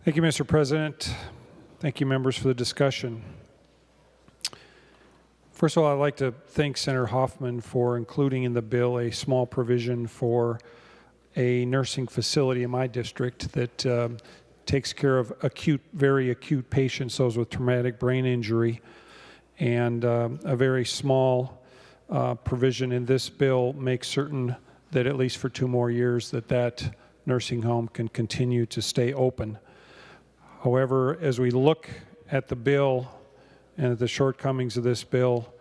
Thank you, Mr. President. Thank you, members, for the discussion. First of all, I'd like to thank Senator Hoffman for including in the bill a small provision for a nursing facility in my district that takes care of very acute patients, those with traumatic brain injury. And a very small provision in this bill makes certain that at least for 2 more years that nursing home can continue to stay open. However, as we look at the bill and at the shortcomings of this bill,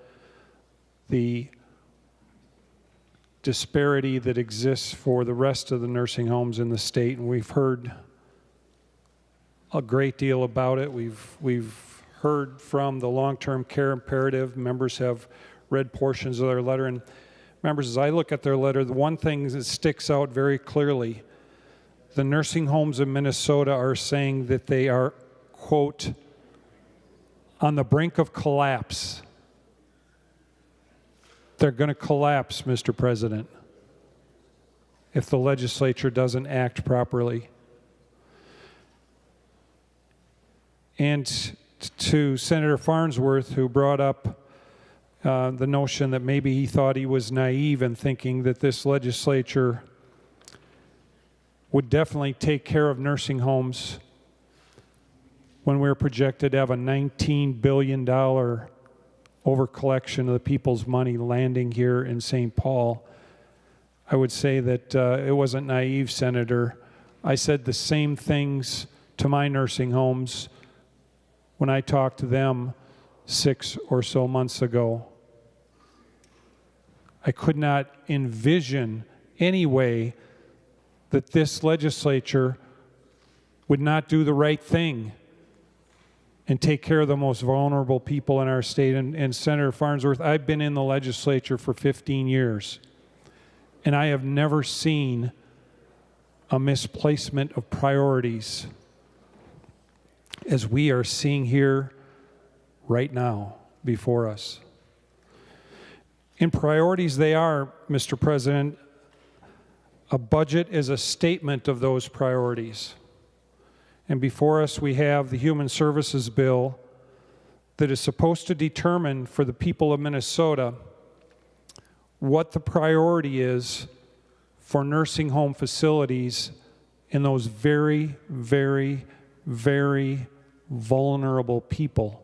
the disparity that exists for the rest of the nursing homes in the state, and we've heard a great deal about it. We've heard from the long-term care imperative. Members have read portions of their letter, and members, as I look at their letter, the one thing that sticks out very clearly, the nursing homes in Minnesota are saying that they are, quote, on the brink of collapse. They're going to collapse, Mr. President, if the legislature doesn't act properly. And to Senator Farnsworth, who brought up the notion that maybe he thought he was naive in thinking that this legislature would definitely take care of nursing homes when we're projected to have a $19 billion overcollection of the people's money landing here in St. Paul. I would say that it wasn't naive, Senator. I said the same things to my nursing homes when I talked to them 6 or so months ago. I could not envision any way that this legislature would not do the right thing and take care of the most vulnerable people in our state. And Senator Farnsworth, I've been in the legislature for 15 years, and I have never seen a misplacement of priorities as we are seeing here right now before us. In priorities they are, Mr. President. A budget is a statement of those priorities. And before us we have the Human Services Bill that is supposed to determine for the people of Minnesota what the priority is for nursing home facilities in those very, very, very vulnerable people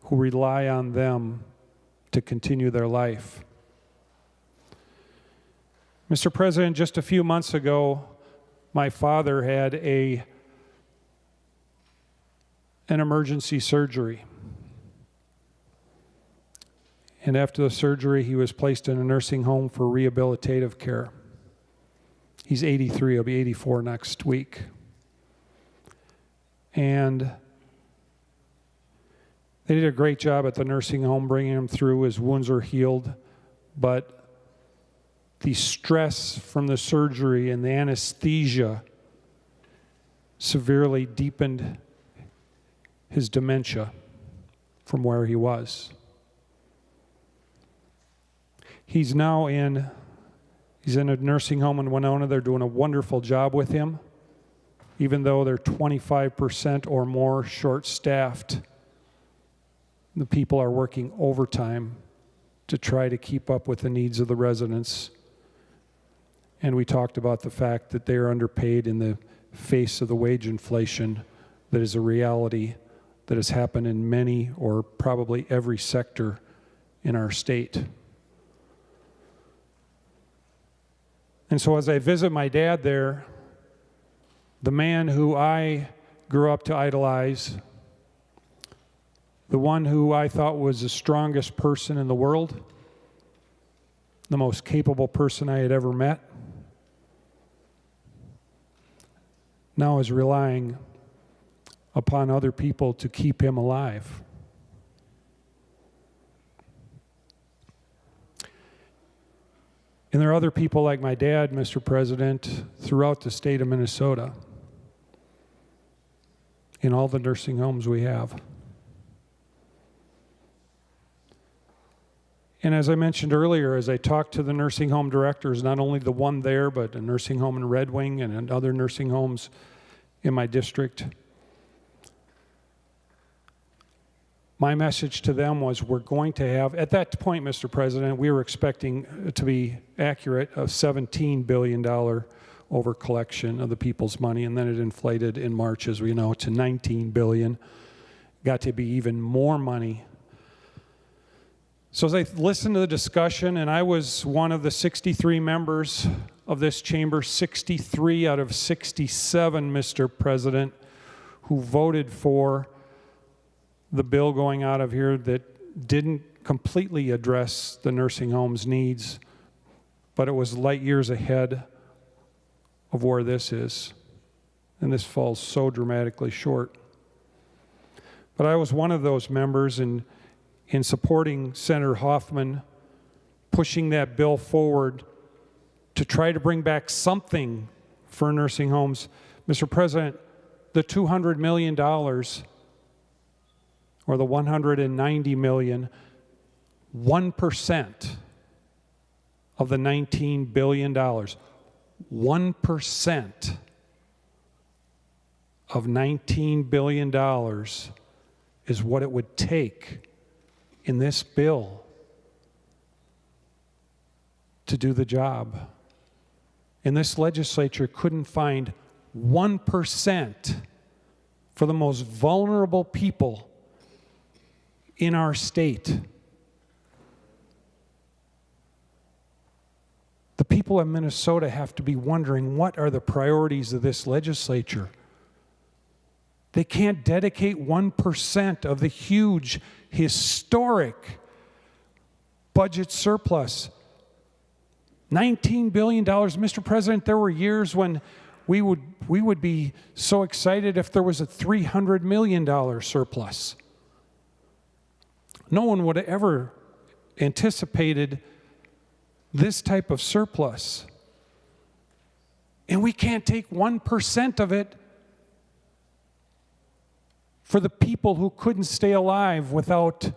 who rely on them to continue their life. Mr. President, just a few months ago, my father had an emergency surgery. And after the surgery, he was placed in a nursing home for rehabilitative care. He's 83, he'll be 84 next week. And they did a great job at the nursing home bringing him through. His wounds are healed, but the stress from the surgery and the anesthesia severely deepened his dementia from where he was. He's now in a nursing home in Winona. They're doing a wonderful job with him, even though they're 25% or more short-staffed. The people are working overtime to try to keep up with the needs of the residents. And we talked about the fact that they are underpaid in the face of the wage inflation that is a reality that has happened in many or probably every sector in our state. And so as I visit my dad there, the man who I grew up to idolize, the one who I thought was the strongest person in the world, the most capable person I had ever met, now is relying upon other people to keep him alive. And there are other people like my dad, Mr. President, throughout the state of Minnesota, in all the nursing homes we have. And as I mentioned earlier, as I talked to the nursing home directors, not only the one there, but a nursing home in Red Wing and in other nursing homes in my district. My message to them was, we're going to have, at that point, Mr. President, we were expecting, to be accurate, a $17 billion over collection of the people's money, and then it inflated in March, as we know, to $19 billion. Got to be even more money. So as I listened to the discussion, and I was one of the 63 members of this chamber, 63 out of 67, Mr. President, who voted for the bill going out of here that didn't completely address the nursing home's needs, but it was light years ahead of where this is. And this falls so dramatically short. But I was one of those members in supporting Senator Hoffman pushing that bill forward to try to bring back something for nursing homes. Mr. President, the $200 million or the $190 million, 1% of the $19 billion, 1% of $19 billion is what it would take in this bill to do the job. And this legislature couldn't find 1% for the most vulnerable people in our state. The people of Minnesota have to be wondering, what are the priorities of this legislature? They can't dedicate 1% of the huge, historic budget surplus. $19 billion. Mr. President, there were years when we would be so excited if there was a $300 million surplus. No one would have ever anticipated this type of surplus. And we can't take 1% of it for the people who couldn't stay alive without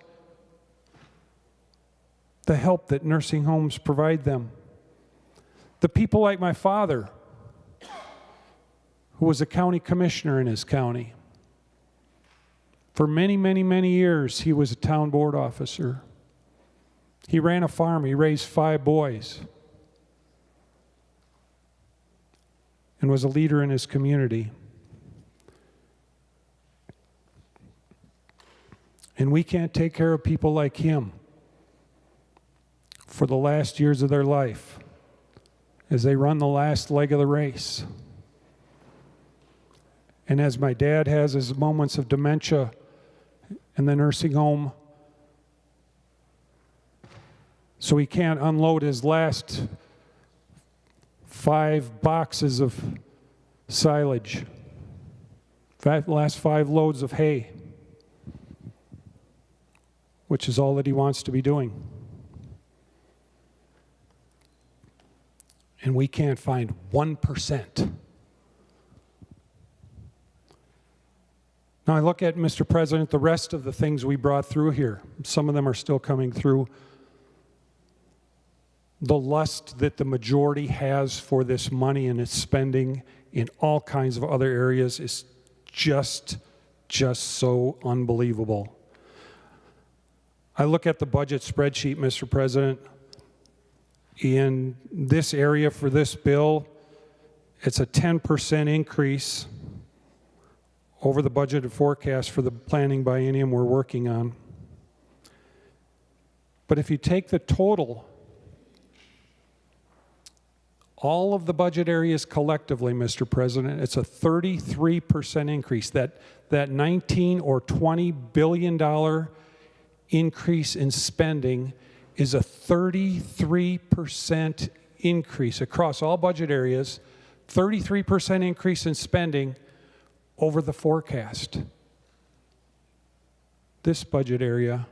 the help that nursing homes provide them. The people like my father, who was a county commissioner in his county. For many, many, many years, he was a town board officer. He ran a farm. He raised 5 boys and was a leader in his community. And we can't take care of people like him for the last years of their life as they run the last leg of the race. And as my dad has his moments of dementia in the nursing home, so he can't unload his last 5 boxes of silage, last 5 loads of hay, which is all that he wants to be doing. And we can't find 1%. Now I look at, Mr. President, the rest of the things we brought through here. Some of them are still coming through. The lust that the majority has for this money and its spending in all kinds of other areas is just so unbelievable. I look at the budget spreadsheet, Mr. President. In this area for this bill, it's a 10% increase over the budgeted forecast for the planning biennium we're working on. But if you take the total, all of the budget areas collectively, Mr. President, it's a 33% increase. That 19 or $20 billion increase in spending is a 33% increase across all budget areas, 33% increase in spending over the forecast. This budget area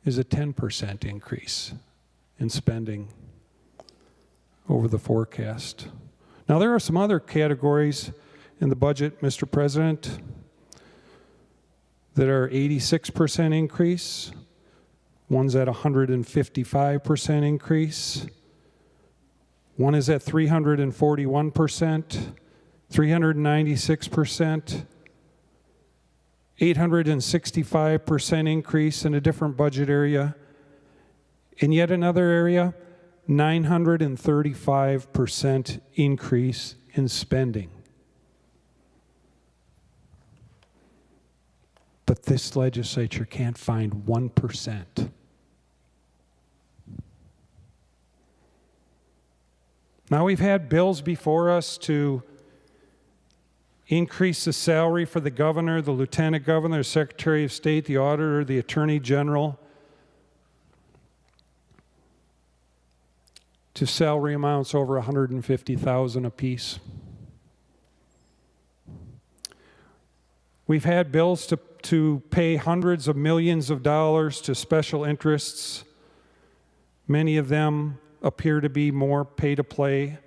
is a 10% increase in spending over the forecast. Now, there are some other categories in the budget, Mr. President, that are 86% increase. One's at 155% increase. One is at 341%. 396%, 865% increase in a different budget area. In yet another area, 935% increase in spending. But this legislature can't find 1%. Now, we've had bills before us to increase the salary for the governor, the lieutenant governor, the secretary of state, the auditor, the attorney general, to salary amounts over $150,000 apiece. We've had bills to pay hundreds of millions of dollars to special interests. Many of them appear to be more pay-to-play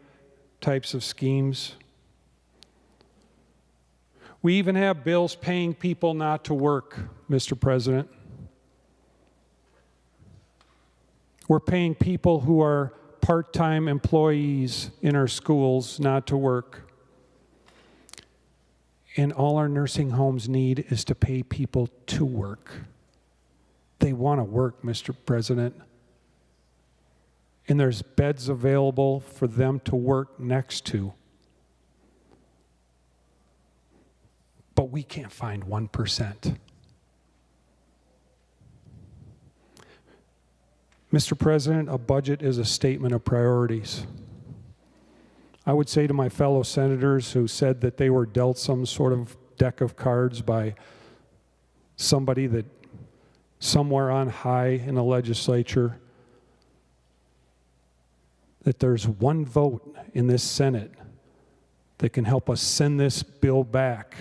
types of schemes. We even have bills paying people not to work, Mr. President. We're paying people who are part-time employees in our schools not to work. And all our nursing homes need is to pay people to work. They want to work, Mr. President. And there's beds available for them to work next to. But we can't find 1%. Mr. President, a budget is a statement of priorities. I would say to my fellow senators who said that they were dealt some sort of deck of cards by somebody that somewhere on high in the legislature, that there's one vote in this Senate that can help us send this bill back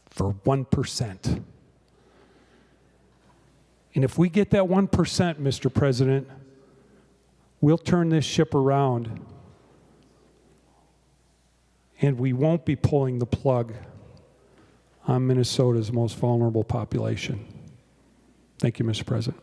for 1%. And if we get that 1%, Mr. President, we'll turn this ship around and we won't be pulling the plug on Minnesota's most vulnerable population. Thank you, Mr. President.